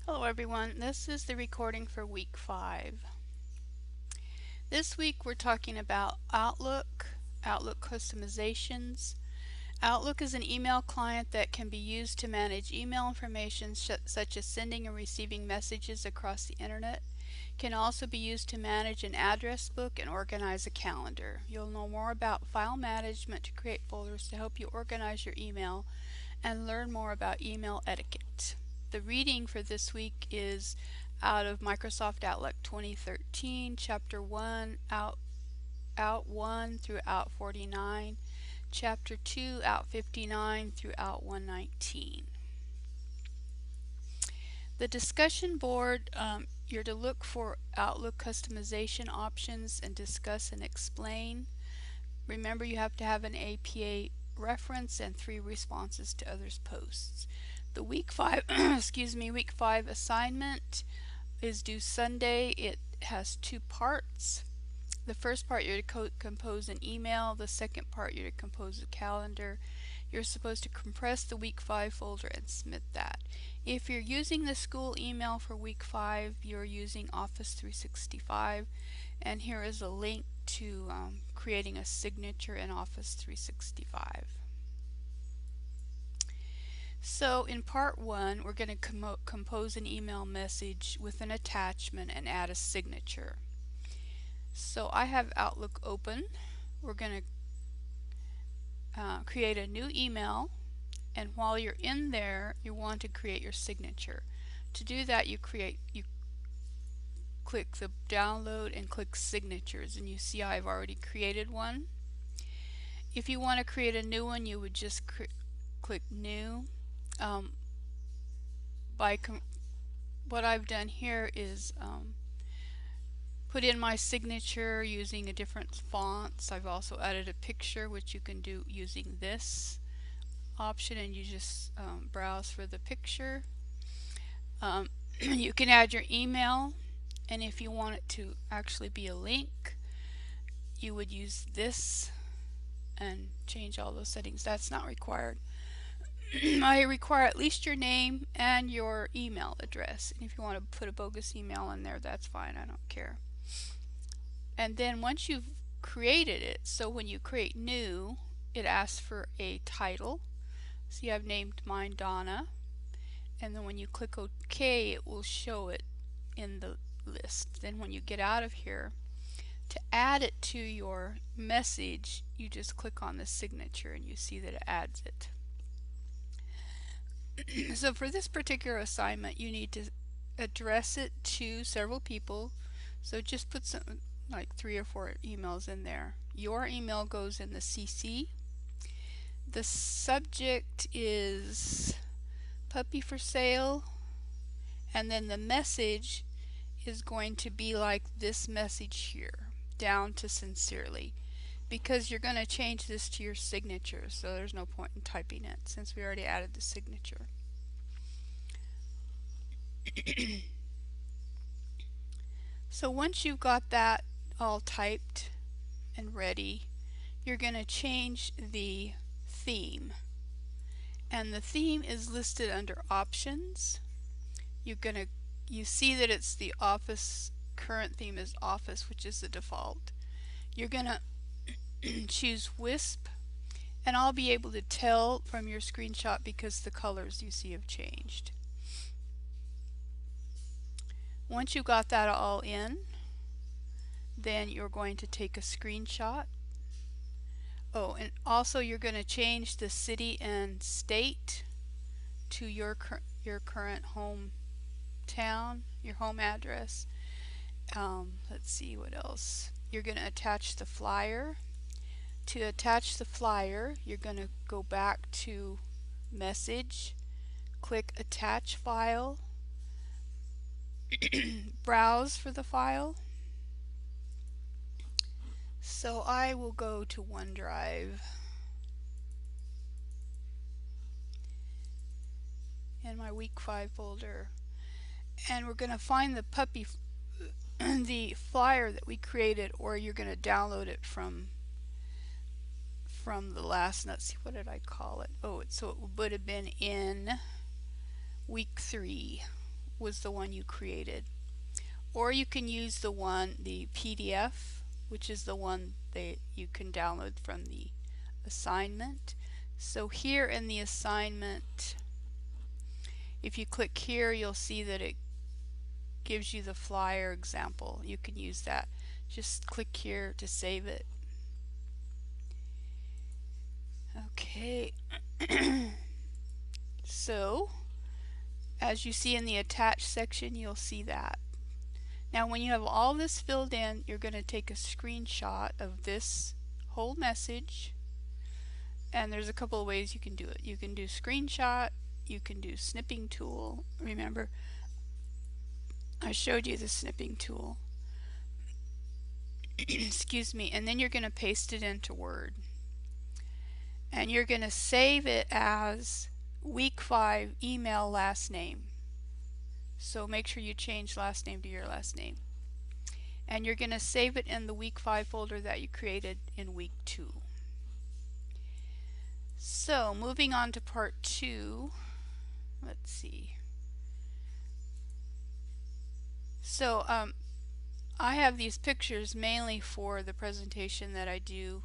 Hello everyone, this is the recording for week 5. This week we're talking about Outlook customizations. Outlook is an email client that can be used to manage email information such as sending and receiving messages across the internet. It can also be used to manage an address book and organize a calendar. You'll know more about file management to create folders to help you organize your email and learn more about email etiquette. The reading for this week is out of Microsoft Outlook 2013, Chapter 1, Out 1 through Out 49, Chapter 2, Out 59 through Out 119. The discussion board, you're to look for Outlook customization options and discuss and explain. Remember, you have to have an APA reference and 3 responses to others' posts. The week 5 week 5 assignment is due Sunday. It has 2 parts. The first part, you're to compose an email. The second part, you're to compose a calendar. You're supposed to compress the week 5 folder and submit that. If you're using the school email for week 5, you're using Office 365, and here is a link to creating a signature in Office 365. So in part 1, we're going to compose an email message with an attachment and add a signature. So I have Outlook open. We're going to create a new email, and while you're in there, you want to create your signature. To do that, you click the download and click signatures, and you see I've already created one. If you want to create a new one, you would just click new. What I've done here is put in my signature using a different fonts. I've also added a picture, which you can do using this option, and you just browse for the picture. You can add your email, and if you want it to actually be a link, you would use this and change all those settings. That's not required. I require at least your name and your email address. And if you want to put a bogus email in there, that's fine. I don't care. And then once you've created it, so when you create new, it asks for a title. See, I've named mine Donna. And then when you click OK, it will show it in the list. Then when you get out of here, to add it to your message, you just click on the signature and you see that it adds it. So for this particular assignment, you need to address it to several people. So just put some, like 3 or 4 emails in there. Your email goes in the CC. The subject is puppy for sale, and then the message is going to be like this message here, down to sincerely, because you're going to change this to your signature, so there's no point in typing it since we already added the signature. So once you've got that all typed and ready, you're going to change the theme, and the theme is listed under options. You see that it's the Office, current theme is Office, which is the default. You're going to choose Wisp, and I'll be able to tell from your screenshot because the colors you see have changed. Once you've got that all in, then you're going to take a screenshot. Oh, and also you're going to change the city and state to your current hometown, your home address. Let's see what else. You're going to attach the flyer. To attach the flyer, you're going to go back to Message, click Attach File, browse for the file. So I will go to OneDrive, in my week 5 folder, and we're going to find the the flyer that we created, or you're going to download it from the last, let's see, what did I call it? Oh, so it would have been in week 3, was the one you created. Or you can use the PDF, which is the one that you can download from the assignment. So here in the assignment, if you click here, you'll see that it gives you the flyer example. You can use that. Just click here to save it. Okay. So as you see in the attached section, you'll see that. Now when you have all this filled in, you're going to take a screenshot of this whole message, and there's a couple of ways you can do it. You can do screenshot, you can do snipping tool. Remember, I showed you the snipping tool. Excuse me. And then you're going to paste it into Word. And you're going to save it as week 5 email last name. So make sure you change last name to your last name. And you're going to save it in the week 5 folder that you created in week 2. So moving on to part 2, let's see. So I have these pictures mainly for the presentation that I do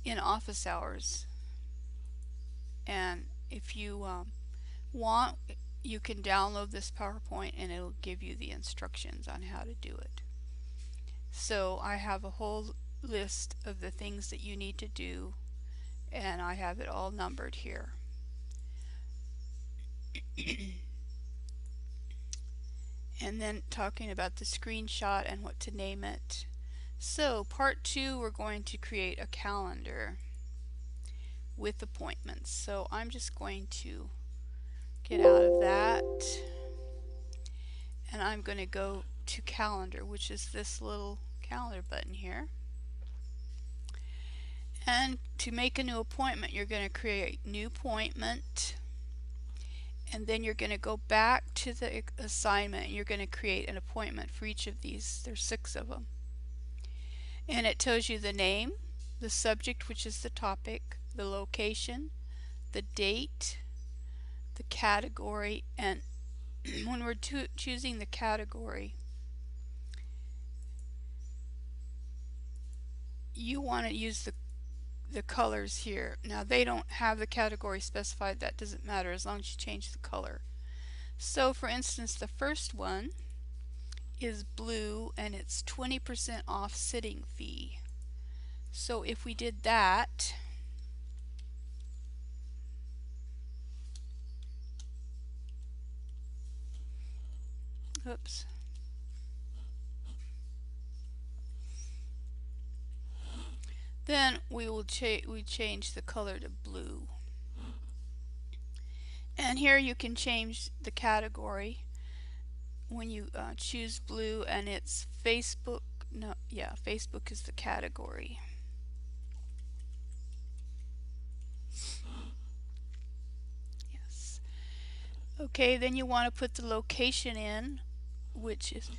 in office hours. And if you want, you can download this PowerPoint and it'll give you the instructions on how to do it. So I have a whole list of the things that you need to do, and I have it all numbered here. And then talking about the screenshot and what to name it. So part 2, we're going to create a calendar with appointments. So I'm just going to get out of that, and I'm going to go to calendar, which is this little calendar button here. And to make a new appointment, you're going to create new appointment, and then you're going to go back to the assignment and you're going to create an appointment for each of these. There's 6 of them. And it tells you the name, the subject, which is the topic, the location, the date, the category, and when we're choosing the category, you want to use the colors here. Now they don't have the category specified. That doesn't matter as long as you change the color. So for instance, the first one is blue and it's 20% off sitting fee. So if we did that, oops, then we change the color to blue. And here you can change the category when you choose blue, and it's Facebook. No, yeah, Facebook is the category. Yes. Okay, then you want to put the location in, which is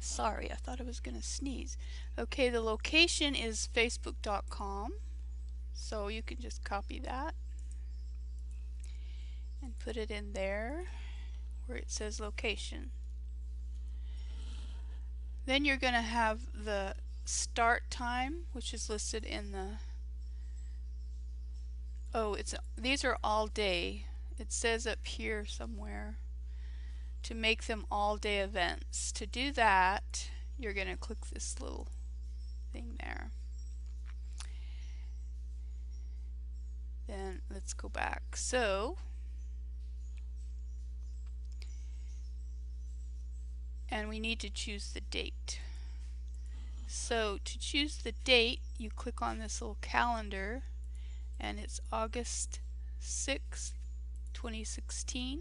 sorry, I thought I was going to sneeze. Okay, the location is facebook.com, so you can just copy that and put it in there where it says location. Then you're going to have the start time, which is listed in the these are all day. It says up here somewhere to make them all day events. To do that, you're going to click this little thing there. Then let's go back. So and we need to choose the date. So to choose the date, you click on this little calendar, and it's August 6th, 2016.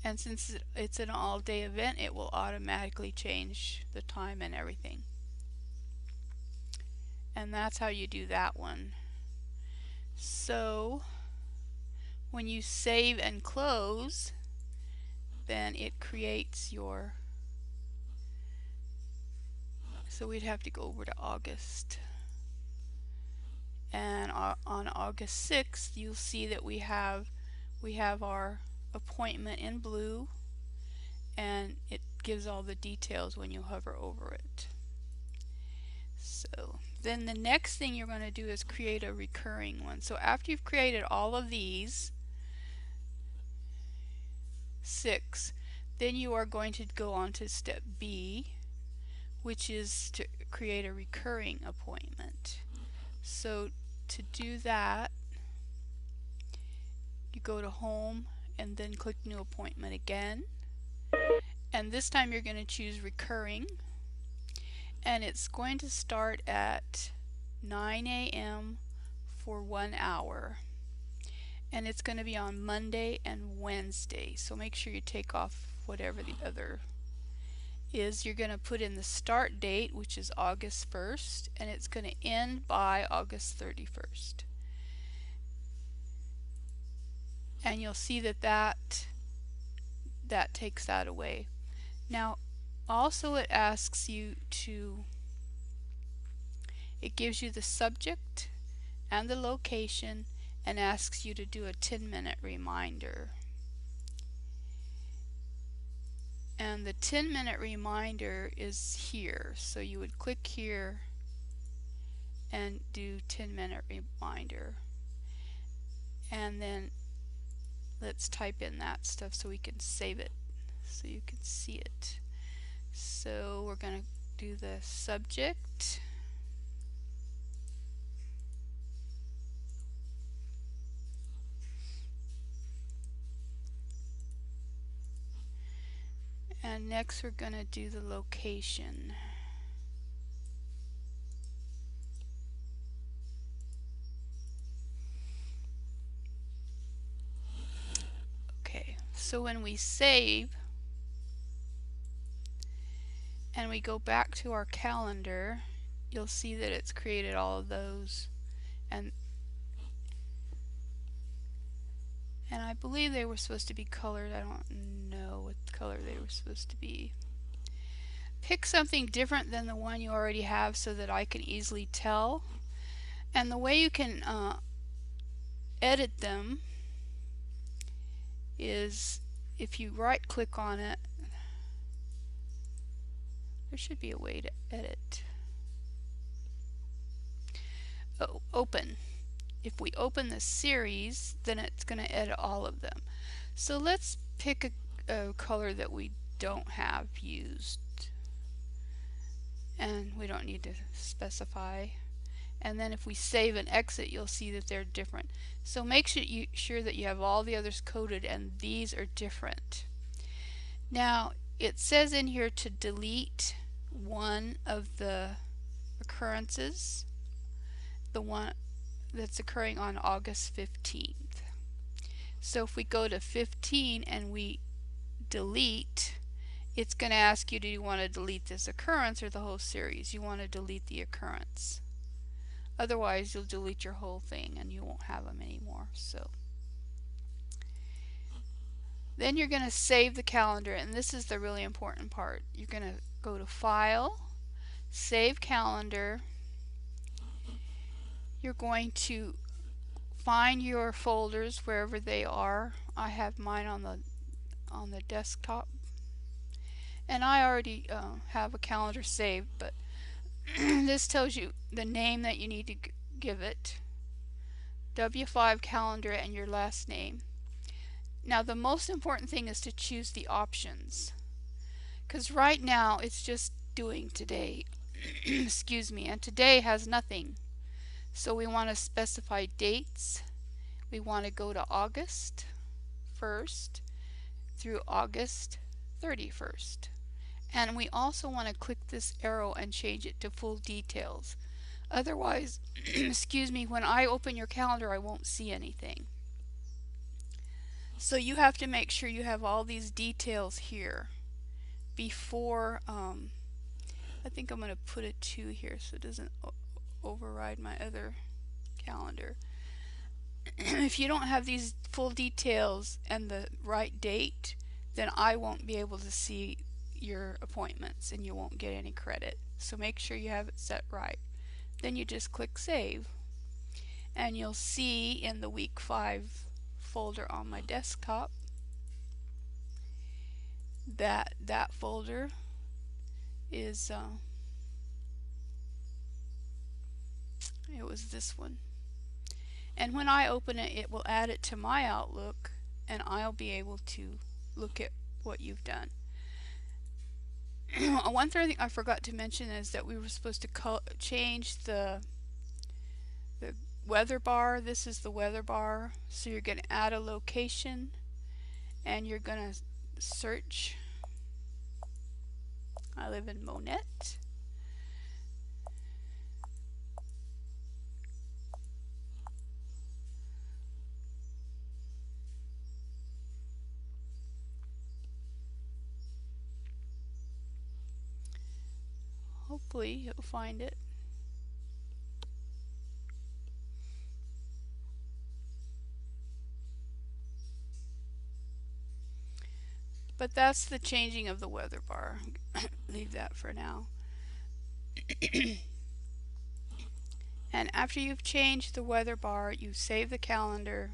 And since it's an all-day event, it will automatically change the time and everything. And that's how you do that one. So when you save and close, then it creates your, so we'd have to go over to August. And on August 6th, you'll see that we have our appointment in blue, and it gives all the details when you hover over it. So then the next thing you're going to do is create a recurring one. So after you've created all of these 6, then you are going to go on to step B, which is to create a recurring appointment. So to do that, you go to Home and then click New Appointment again, and this time you're going to choose Recurring, and it's going to start at 9 a.m. for 1 hour, and it's going to be on Monday and Wednesday, so make sure you take off whatever the other is. You're going to put in the start date, which is August 1st, and it's going to end by August 31st. And you'll see that that takes that away. Now also it asks you to, it gives you the subject and the location and asks you to do a 10-minute reminder. And the 10-minute reminder is here, so you would click here and do 10-minute reminder, and then let's type in that stuff so we can save it so you can see it. So we're going to do the subject, and next we're going to do the location. Okay, so when we save and we go back to our calendar, you'll see that it's created all of those, and I believe they were supposed to be colored. I don't know what color they were supposed to be. Pick something different than the one you already have so that I can easily tell. And the way you can edit them is if you right click on it, there should be a way to edit. Oh, open. If we open the series, then it's going to edit all of them. So let's pick a color that we don't have used, and we don't need to specify. And then if we save and exit, you'll see that they're different. So make sure that you have all the others coded and these are different. Now it says in here to delete one of the occurrences, the one that's occurring on August 15th. So if we go to 15 and we delete, it's going to ask you, do you want to delete this occurrence or the whole series? You want to delete the occurrence. Otherwise you'll delete your whole thing and you won't have them anymore. So then you're going to save the calendar, and this is the really important part. You're going to go to File, Save Calendar. You're going to find your folders wherever they are. I have mine on the desktop, and I already have a calendar saved, but this tells you the name that you need to give it, W5 calendar, and your last name. Now the most important thing is to choose the options, because right now it's just doing today excuse me, and today has nothing. So we want to specify dates. We want to go to August 1st through August 31st. And we also want to click this arrow and change it to full details. Otherwise, excuse me, when I open your calendar, I won't see anything. So you have to make sure you have all these details here before, I think I'm going to put a 2 here so it doesn't override my other calendar. If you don't have these full details and the right date, then I won't be able to see your appointments and you won't get any credit. So make sure you have it set right. Then you just click Save, And you'll see in the week 5 folder on my desktop that that folder is it was this one. And when I open it, it will add it to my Outlook, and I'll be able to look at what you've done. One thing I forgot to mention is that we were supposed to change the weather bar. This is the weather bar. So you're going to add a location, and you're going to search. I live in Monette. Hopefully you'll find it. But that's the changing of the weather bar. Leave that for now. And after you've changed the weather bar, you save the calendar,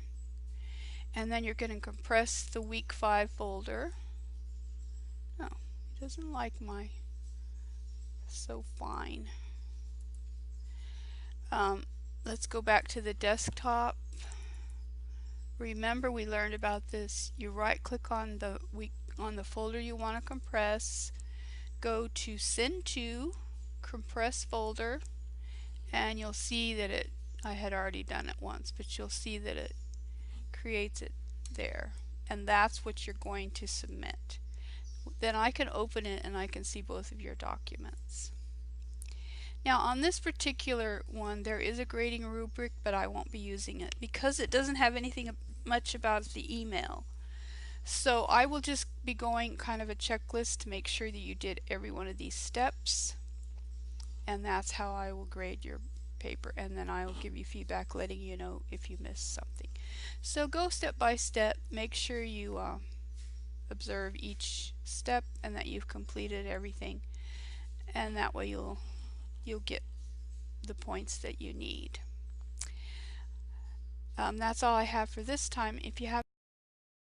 and then you're going to compress the week 5 folder. No, it doesn't like my so fine. Let's go back to the desktop. Remember, we learned about this. You right click on the folder you want to compress, go to send to compress folder, and you'll see that I had already done it once, but you'll see that it creates it there, and that's what you're going to submit. Then I can open it and I can see both of your documents. Now on this particular one there is a grading rubric, but I won't be using it because it doesn't have anything much about the email. So I will just be going kind of a checklist to make sure that you did every one of these steps, and that's how I will grade your paper, and then I will give you feedback letting you know if you missed something. So go step by step, make sure you observe each step and that you've completed everything, and that way you'll get the points that you need. That's all I have for this time. If you have